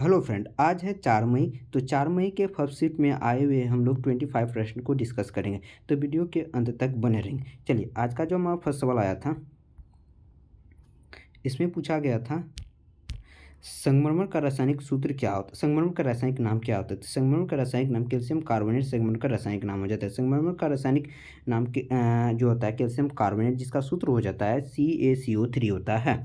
Hello friend, आज है 4 मई। तो 4 मई के फर्स्ट शिफ्ट में आए हुए हम लोग 25 प्रश्न को डिस्कस करेंगे। तो वीडियो के अंत तक बने रहेंगे। चलिए, आज का जो हमारा फर्स्ट सवाल आया था, इसमें पूछा गया था संगमरमर का रासायनिक सूत्र क्या होता है, संगमरमर का रासायनिक नाम क्या होता है। तो संगमरमर का रासायनिक नाम कैल्शियम कार्बोनेट संगमरमर का रासायनिक नाम हो जाता है। संगमरमर का रासायनिक नाम के जो होता है कैल्शियम कार्बोनेट, जिसका सूत्र हो जाता है CaCO3 होता है।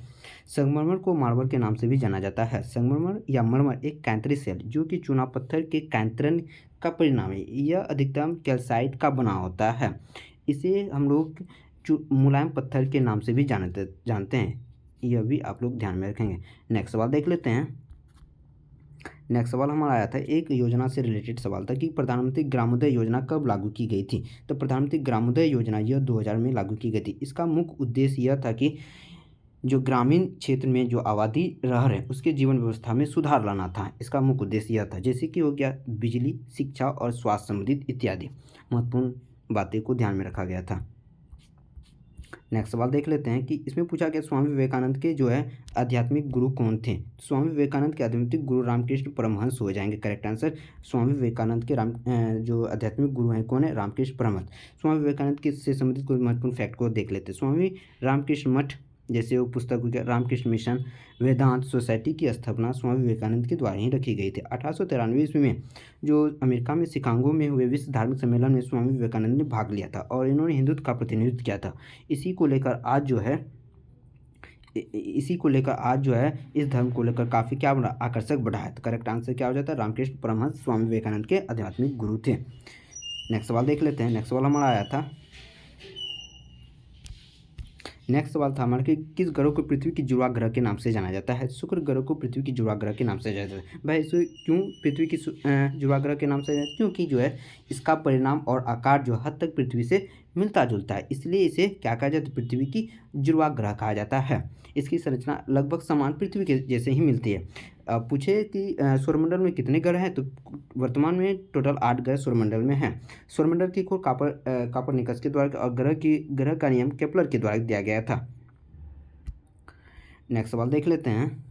संगमरमर को मार्बल के नाम से भी जाना जाता है। संगमरमर या मरमर एक कैंतरी सेल जो कि चूना पत्थर के कैंतरन का परिणाम है। यह अधिकतम कैल्साइट का बना होता है। इसे हम लोग मुलायम पत्थर के नाम से भी जानते हैं। यह भी आप लोग ध्यान में रखेंगे। नेक्स्ट सवाल देख लेते हैं। नेक्स्ट सवाल हमारा आया था, एक योजना से रिलेटेड सवाल था कि प्रधानमंत्री ग्रामोदय योजना कब लागू की गई थी। तो प्रधानमंत्री ग्रामोदय योजना यह 2000 में लागू की गई थी। इसका मुख्य उद्देश्य यह था कि जो ग्रामीण क्षेत्र में जो आबादी रह रहे उसके जीवन व्यवस्था में सुधार लाना था। इसका मुख्य उद्देश्य यह था, जैसे कि हो गया बिजली, शिक्षा और स्वास्थ्य संबंधित इत्यादि महत्वपूर्ण बातें को ध्यान में रखा गया था। नेक्स्ट सवाल देख लेते हैं कि इसमें पूछा गया स्वामी विवेकानंद के जो है आध्यात्मिक गुरु कौन थे। स्वामी विवेकानंद के आध्यात्मिक गुरु रामकृष्ण परमहंस हो जाएंगे करेक्ट आंसर। स्वामी विवेकानंद के जो आध्यात्मिक गुरु हैं कौन है, रामकृष्ण परमहंस। स्वामी विवेकानंद के से संबंधित कुछ महत्वपूर्ण फैक्ट को देख लेते हैं। स्वामी रामकृष्ण मठ, जैसे वो पुस्तक हो गया रामकृष्ण मिशन, वेदांत सोसाइटी की स्थापना स्वामी विवेकानंद के द्वारा ही रखी गई थी। 1893 ईस्वी में जो अमेरिका में शिकागो में हुए विश्व धार्मिक सम्मेलन में स्वामी विवेकानंद ने भाग लिया था और इन्होंने हिंदुत्व का प्रतिनिधित्व किया था। इसी को लेकर आज जो है इस धर्म को लेकर काफ़ी क्या बना, आकर्षक बढ़ा है। तो करेक्ट आंसर क्या हो जाता है, रामकृष्ण परमहंस स्वामी विवेकानंद के आध्यात्मिक गुरु थे। नेक्स्ट सवाल देख लेते हैं। नेक्स्ट सवाल हमारा आया था, नेक्स्ट सवाल था हमारा कि किस ग्रह को पृथ्वी की जुड़वा ग्रह के नाम से जाना जाता है। शुक्र ग्रह को पृथ्वी की जुड़वा ग्रह के नाम से जाना जाता है। भाई इसे क्यों पृथ्वी की जुड़वा ग्रह के नाम से जाना जाता है, क्योंकि जो है इसका परिणाम और आकार जो हद तक पृथ्वी से मिलता जुलता है, इसलिए इसे क्या कहा जाता है, पृथ्वी की जुड़वा ग्रह कहा जाता है। इसकी संरचना लगभग समान पृथ्वी के जैसे ही मिलती है। पूछे कि सौरमंडल में कितने ग्रह हैं, तो वर्तमान में टोटल 8 ग्रह सौरमंडल में हैं। सौरमंडल की खोज कापरनिकस के द्वारा और ग्रह का नियम केपलर के द्वारा दिया गया था। नेक्स्ट सवाल देख लेते हैं।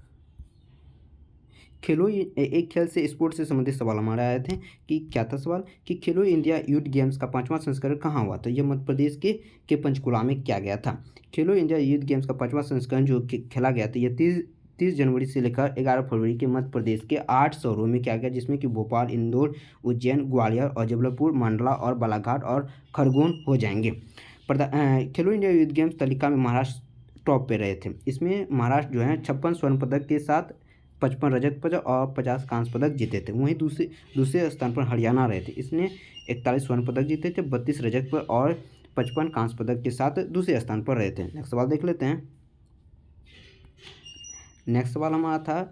एक खेल से स्पोर्ट्स से संबंधित सवाल हमारे आए थे कि क्या था सवाल कि खेलो इंडिया यूथ गेम्स का 5वां संस्करण कहाँ हुआ। तो यह मध्य प्रदेश के पंचकुला में किया गया था। खेलो इंडिया यूथ गेम्स का 5वां संस्करण जो खेला गया था, यह 30 जनवरी से लेकर 11 फरवरी के मध्य प्रदेश के 8 शहरों में किया गया, जिसमें कि भोपाल, इंदौर, उज्जैन, ग्वालियर और जबलपुर, मंडला और बालाघाट और खरगोन हो जाएंगे। खेलो इंडिया यूथ गेम्स तालिका में महाराष्ट्र टॉप पे रहे थे। इसमें महाराष्ट्र जो है 56 स्वर्ण पदक के साथ 55 रजत पदक और 50 कांस्य पदक जीते थे। वहीं दूसरे स्थान पर हरियाणा रहे थे। इसने 41 स्वर्ण पदक जीते थे, 32 रजत पर और 55 कांस्य पदक के साथ दूसरे स्थान पर रहे थे। नेक्स्ट सवाल देख लेते हैं। नेक्स्ट सवाल हमारा था,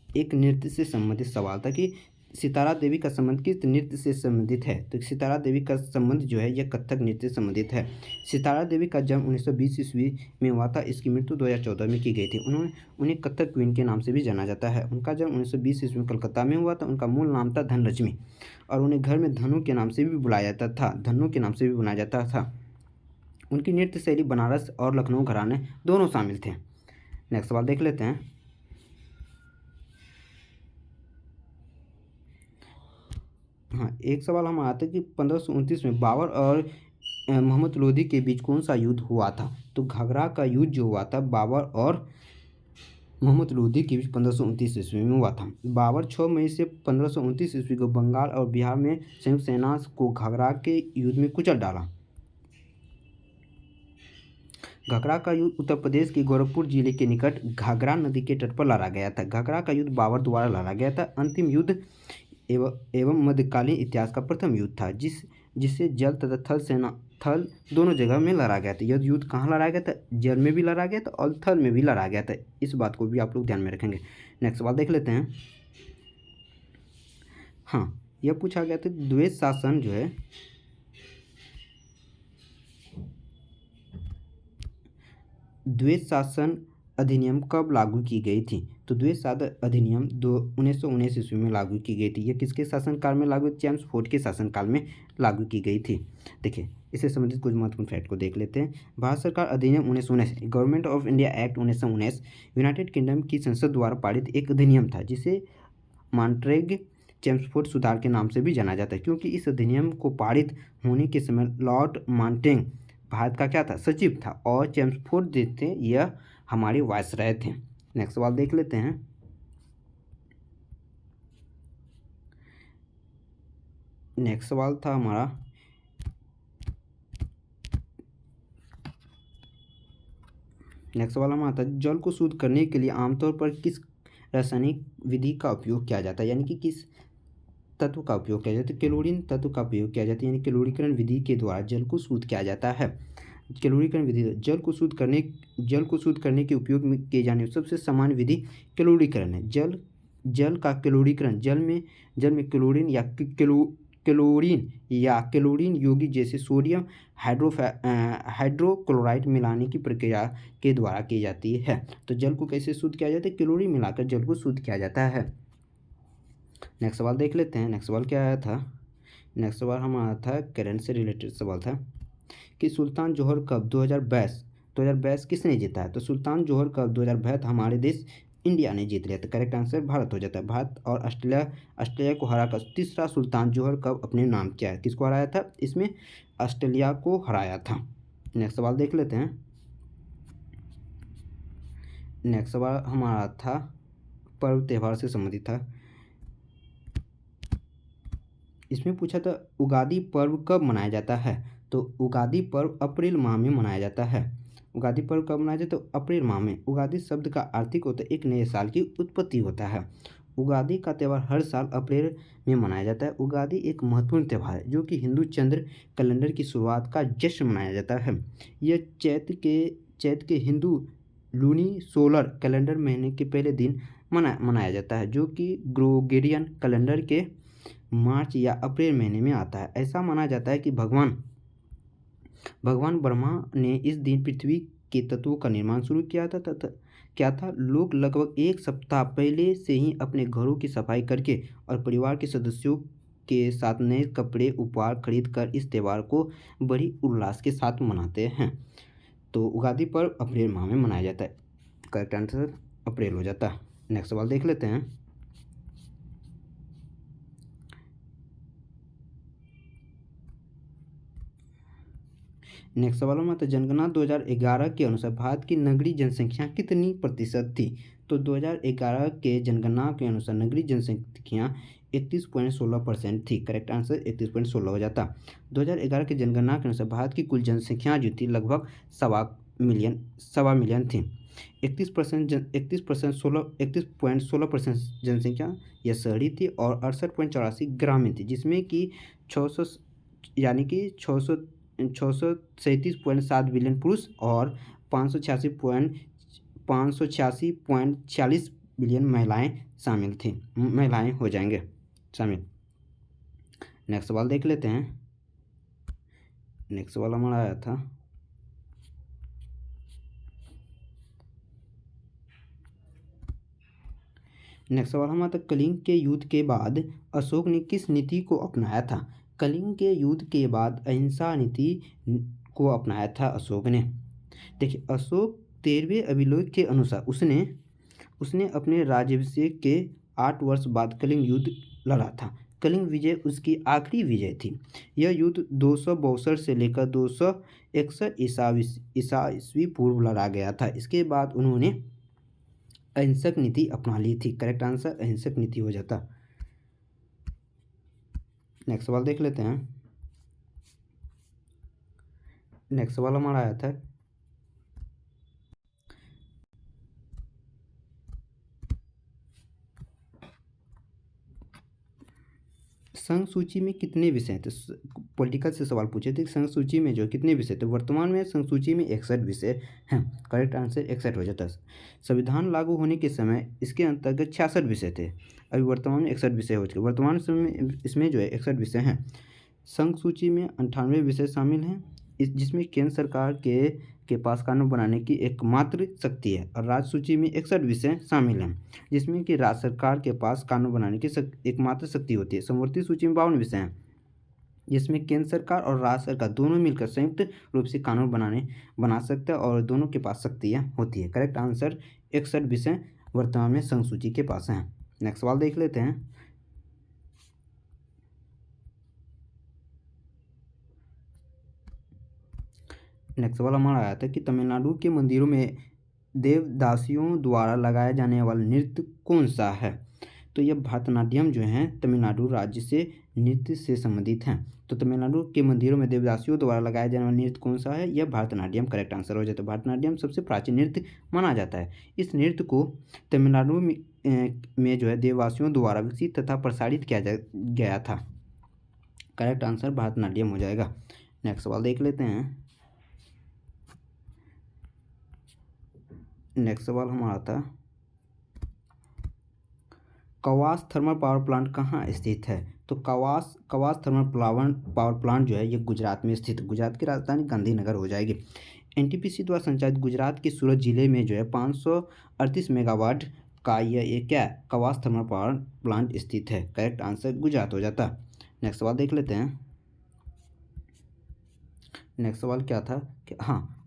एक नृत्य से संबंधित सवाल था कि सितारा देवी का संबंध किस नृत्य से संबंधित है। तो सितारा देवी का संबंध जो है यह कथक नृत्य से संबंधित है। सितारा देवी का जन्म 1920 ईस्वी में हुआ था। इसकी मृत्यु 2014 में की गई थी। उन्हें कथक क्वीन के नाम से भी जाना जाता है। उनका जन्म 1920 ईस्वी में कलकत्ता में हुआ था। उनका मूल नाम था धनलक्ष्मी और उन्हें घर में धनु के नाम से भी बुलाया जाता था, धनु के नाम से भी बुलाया जाता था। उनकी नृत्य शैली बनारस और लखनऊ घराने दोनों शामिल थे। नेक्स्ट सवाल देख लेते हैं। हाँ, एक सवाल हम आता है कि 1529 में बाबर और मोहम्मद लोधी के बीच कौन सा युद्ध हुआ था। तो घाघरा का युद्ध जो हुआ था बाबर और मोहम्मद लोधी के बीच 1529 ईस्वी में हुआ था। बाबर 6 मई से 1529 ईस्वी को बंगाल और बिहार में संयुक्त सेना को घाघरा के युद्ध में कुचल डाला। घाघरा का युद्ध उत्तर प्रदेश के गोरखपुर जिले के निकट घाघरा नदी के तट पर लड़ा गया था। घाघरा का युद्ध बाबर द्वारा लड़ा गया था। अंतिम युद्ध एवं मध्यकालीन इतिहास का प्रथम युद्ध था, जिससे जल तथा थल दोनों जगह में लड़ा गया था। यह युद्ध कहाँ लड़ा गया था, जल में भी लड़ा गया था और थल में भी लड़ा गया था। इस बात को भी आप लोग ध्यान में रखेंगे। नेक्स्ट सवाल देख लेते हैं। हाँ, यह पूछा गया था द्वैत शासन जो है द्वैत शासन अधिनियम कब लागू की गई थी। तो द्वैत शासन अधिनियम 1919 ईस्वी में लागू की गई थी। यह किसके शासनकाल में लागू, जेम्स फोर्ड के शासनकाल में लागू की गई थी। देखिए, इससे संबंधित कुछ महत्वपूर्ण फैक्ट को देख लेते हैं। भारत सरकार अधिनियम 1919 government of India act 1919 United kingdom की संसद द्वारा पारित एक अधिनियम था, जिसे मॉन्ट्रेग चेम्सफोर्ड सुधार के नाम से भी जाना जाता है, क्योंकि इस अधिनियम को पारित होने के समय लॉर्ड मॉन्टेग भारत का क्या था, सचिव था, और चेम्सफोर्ड जो थे यह हमारे वायसराय थे। नेक्स्ट सवाल देख लेते हैं। नेक्स्ट सवाल था हमारा, नेक्स्ट सवाल हमारा था, जल को शुद्ध करने के लिए आमतौर पर किस रासायनिक विधि का उपयोग किया जाता है, यानी कि किस तत्व का उपयोग किया जाता है, क्लोरीन तत्व का उपयोग किया जाता है, यानी क्लोरीकरण विधि के द्वारा जल को शुद्ध किया जाता है। क्लोरीकरण विधि, जल को शुद्ध करने के उपयोग में किए जाने सबसे सामान्य विधि क्लोरीकरण है। जल का क्लोरीकरण, जल में क्लोरीन यौगिक जैसे सोडियम हाइड्रोक्लोराइड मिलाने की प्रक्रिया के द्वारा की जाती है। तो जल को कैसे शुद्ध किया जाता है, क्लोरीन मिलाकर जल को शुद्ध किया जाता है। नेक्स्ट सवाल देख लेते हैं। नेक्स्ट सवाल क्या आया था, नेक्स्ट सवाल हमारा था करंट से रिलेटेड सवाल था कि सुल्तान जोहर कप 2022 किसने जीता है। तो सुल्तान जोहर कप 2022 हमारे देश इंडिया ने जीत लिया। तो करेक्ट आंसर भारत हो जाता है। भारत और ऑस्ट्रेलिया को हराकर तीसरा सुल्तान जोहर कप अपने नाम किया है। किसको हराया था, इसमें ऑस्ट्रेलिया को हराया था। नेक्स्ट सवाल देख लेते हैं। नेक्स्ट सवाल हमारा था पर्व त्यौहार से संबंधित था। इसमें पूछा था उगादी पर्व कब मनाया जाता है। तो उगादी पर्व अप्रैल माह में मनाया जाता है। उगादी पर्व कब मनाया जाता है, तो अप्रैल माह में। उगादी शब्द का आर्थिक होता है एक नए साल की उत्पत्ति होता है। उगादी का त्यौहार हर साल अप्रैल में मनाया जाता है। उगादी एक महत्वपूर्ण त्यौहार है जो कि हिंदू चंद्र कैलेंडर की शुरुआत का जश्न मनाया जाता है। यह चैत्र के हिंदू लूनी सोलर कैलेंडर महीने के पहले दिन मनाया जाता है, जो कि ग्रेगोरियन कैलेंडर के मार्च या अप्रैल महीने में आता है। ऐसा माना जाता है कि भगवान ब्रह्मा ने इस दिन पृथ्वी के तत्वों का निर्माण शुरू किया था। लोग लगभग एक सप्ताह पहले से ही अपने घरों की सफाई करके और परिवार के सदस्यों के साथ नए कपड़े उपहार खरीद कर इस त्यौहार को बड़ी उल्लास के साथ मनाते हैं। तो उगादी पर्व अप्रैल माह में मनाया जाता है। करेक्ट आंसर अप्रैल हो जाता है। नेक्स्ट सवाल देख लेते हैं। नेक्स्ट सवाल में तो जनगणना 2011 के अनुसार भारत की नगरीय जनसंख्या कितनी प्रतिशत थी। तो 2011 के जनगणना के अनुसार नगरीय जनसंख्या 31.16% थी। करेक्ट आंसर 31.16 हो जाता। 2011 के जनगणना के अनुसार भारत की कुल जनसंख्या जो थी लगभग सवा मिलियन थी। 31.16% जनसंख्या यह शहरी थी और 68.84 ग्रामीण थी, जिसमें कि 637.7 बिलियन पुरुष और 586.40 बिलियन महिलाएं हो जाएंगे शामिल। नेक्स्ट सवाल देख लेते हैं। नेक्स्ट सवाल हमारा आया था नेक्स्ट सवाल हमारा था कलिंग के युद्ध के बाद अशोक ने किस नीति को अपनाया था। कलिंग के युद्ध के बाद अहिंसा नीति को अपनाया था अशोक ने। देखिए, अशोक 13वें अभिलेख के अनुसार उसने अपने राज्याभिषेक के 8 वर्ष बाद कलिंग युद्ध लड़ा था। कलिंग विजय उसकी आखिरी विजय थी। यह युद्ध 262 से लेकर 261 ईस्वी पूर्व लड़ा गया था। इसके बाद उन्होंने अहिंसक नीति अपना ली थी। करेक्ट आंसर अहिंसक नीति हो जाता। नेक्स्ट सवाल देख लेते हैं। नेक्स्ट सवाल हमारा आया था संघ सूची में कितने विषय थे। पॉलिटिकल से सवाल पूछे थे, संघ सूची में जो कितने विषय थे। वर्तमान में संघ सूची में 61 विषय हैं। करेक्ट आंसर 61 हो जाता है। संविधान लागू होने के समय इसके अंतर्गत 66 विषय थे। अभी वर्तमान में 61 विषय हो चुके। वर्तमान समय में इसमें जो है 61 विषय हैं। संघ सूची में 98 विषय शामिल हैं, जिसमें केंद्र सरकार के पास कानून बनाने की एकमात्र शक्ति है। और राज्य सूची में 61 विषय शामिल हैं, जिसमें कि राज्य सरकार के पास कानून बनाने की एकमात्र शक्ति होती है। समवर्ती सूची में 52 विषय हैं, जिसमें केंद्र सरकार और राज्य सरकार दोनों मिलकर संयुक्त रूप से कानून बना सकते हैं और दोनों के पास शक्तियाँ होती है। करेक्ट आंसर 61 विषय वर्तमान में संघ सूची के पास हैं। नेक्स्ट सवाल देख लेते हैं। नेक्स्ट सवाल हमारा आया था कि तमिलनाडु के मंदिरों में देवदासियों द्वारा लगाया जाने वाला नृत्य कौन सा है? तो यह भरतनाट्यम जो है तमिलनाडु राज्य से नृत्य से संबंधित हैं। तो तमिलनाडु के मंदिरों में देवदासियों द्वारा लगाया जाने वाला नृत्य कौन सा है? यह भरतनाट्यम करेक्ट आंसर हो जाता है। भरतनाट्यम सबसे प्राचीन नृत्य माना जाता है। इस नृत्य को तमिलनाडु में जो है देववासियों द्वारा विकसित तथा प्रसारित किया गया था। करेक्ट आंसर भरतनाट्यम हो जाएगा। नेक्स्ट सवाल देख लेते हैं। नेक्स्ट सवाल हमारा था कवास थर्मल पावर प्लांट कहाँ स्थित है? तो कवास थर्मल पावर प्लांट जो है ये गुजरात में स्थित, गुजरात की राजधानी गांधीनगर हो जाएगी। एनटीपीसी द्वारा संचालित गुजरात के सूरत जिले में जो है 538 मेगावाट का यह क्या कवास थर्मल पावर प्लांट स्थित है। करेक्ट आंसर गुजरात हो जाता। नेक्स्ट सवाल देख लेते हैं। नेक्स्ट सवाल क्या था कि हाँ,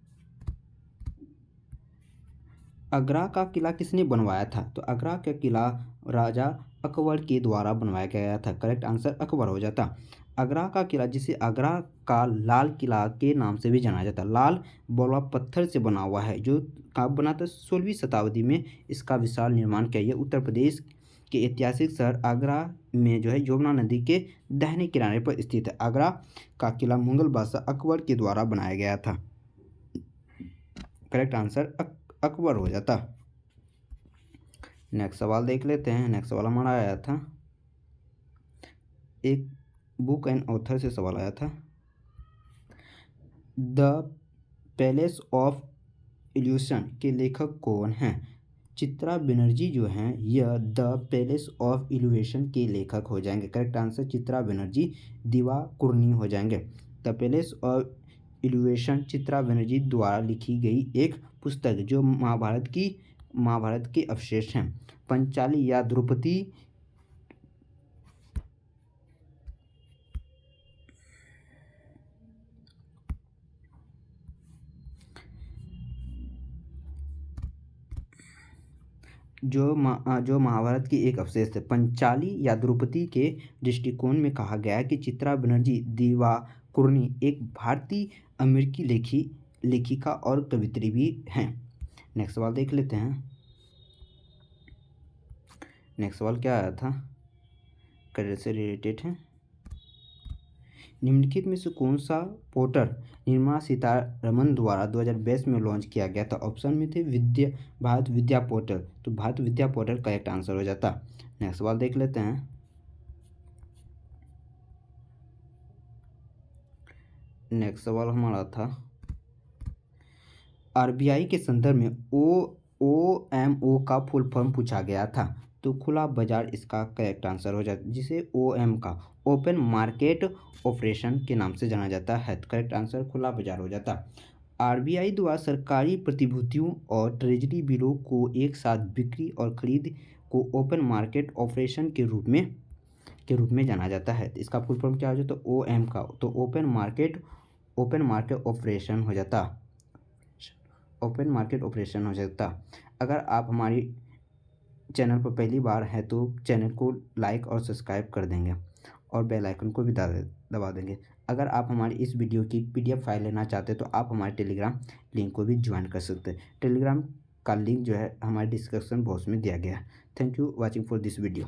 आगरा का किला किसने बनवाया था? तो आगरा का किला राजा अकबर के द्वारा बनवाया गया था। करेक्ट आंसर अकबर हो जाता। आगरा का किला, जिसे आगरा का लाल किला के नाम से भी जाना जाता है, लाल बलुआ पत्थर से बना हुआ है, जो कब बना था? 16वीं शताब्दी में इसका विशाल निर्माण किया। यह उत्तर प्रदेश के ऐतिहासिक शहर आगरा में जो है यमुना नदी के दाहिने किनारे पर स्थित है। आगरा का किला मुगल बादशाह अकबर के द्वारा बनाया गया था। करेक्ट आंसर अकबर हो जाता। नेक्स्ट सवाल देख लेते हैं। नेक्स्ट सवाल हमारा आया था, एक बुक एंड ऑथर से सवाल आया था। द पैलेस ऑफ इल्यूशन के लेखक कौन हैं? चित्रा बनर्जी जो हैं यह द पैलेस ऑफ इल्यूशन के लेखक हो जाएंगे। करेक्ट आंसर चित्रा बनर्जी दिवाकुर्नी हो जाएंगे। The palace of evolution Chitra Banerjee द्वारा लिखी गई एक पुस्तक जो महाभारत के अवशेष हैं। पंचाली या द्रौपदी जो महाभारत की एक अवशेष है। पंचाली या द्रौपदी के दृष्टिकोण में कहा गया है कि चित्रा बनर्जी दिवाकुर्नी एक भारतीय अमेरिकी लेखिका और कवित्री भी हैं। नेक्स्ट सवाल देख लेते हैं। नेक्स्ट सवाल क्या आया था? करियर से रिलेटेड है। निम्नलिखित में से कौन सा पोर्टल निर्मला सीतारमण द्वारा 2022 में लॉन्च किया गया था? ऑप्शन में थे भारत विद्या पोर्टल, तो भारत विद्या पोर्टल करेक्ट आंसर हो जाता। नेक्स्ट सवाल देख लेते हैं। नेक्स्ट सवाल हमारा था आरबीआई के संदर्भ में ओएमओ का फुल फॉर्म पूछा गया था, तो खुला बाजार इसका करेक्ट आंसर हो जाता, जिसे ओएम का ओपन मार्केट ऑपरेशन के नाम से जाना जाता है। करेक्ट आंसर खुला बाजार हो जाता। आरबीआई द्वारा सरकारी प्रतिभूतियों और ट्रेजरी बिलों को एक साथ बिक्री और खरीद को ओपन मार्केट ऑपरेशन के रूप में जाना जाता है। इसका फुल फॉर्म क्या हो जाता? ओएम का, तो ओपन मार्केट ऑपरेशन हो जाता। ओपन मार्केट ऑपरेशन हो जाता। अगर आप हमारी चैनल पर पहली बार है तो चैनल को लाइक और सब्सक्राइब कर देंगे और बेल आइकन को भी दबा देंगे। अगर आप हमारी इस वीडियो की पीडीएफ फाइल लेना चाहते हैं तो आप हमारे टेलीग्राम लिंक को भी ज्वाइन कर सकते हैं। टेलीग्राम का लिंक जो है हमारे डिस्क्रिप्शन बॉक्स में दिया गया है। Thank you watching for this video.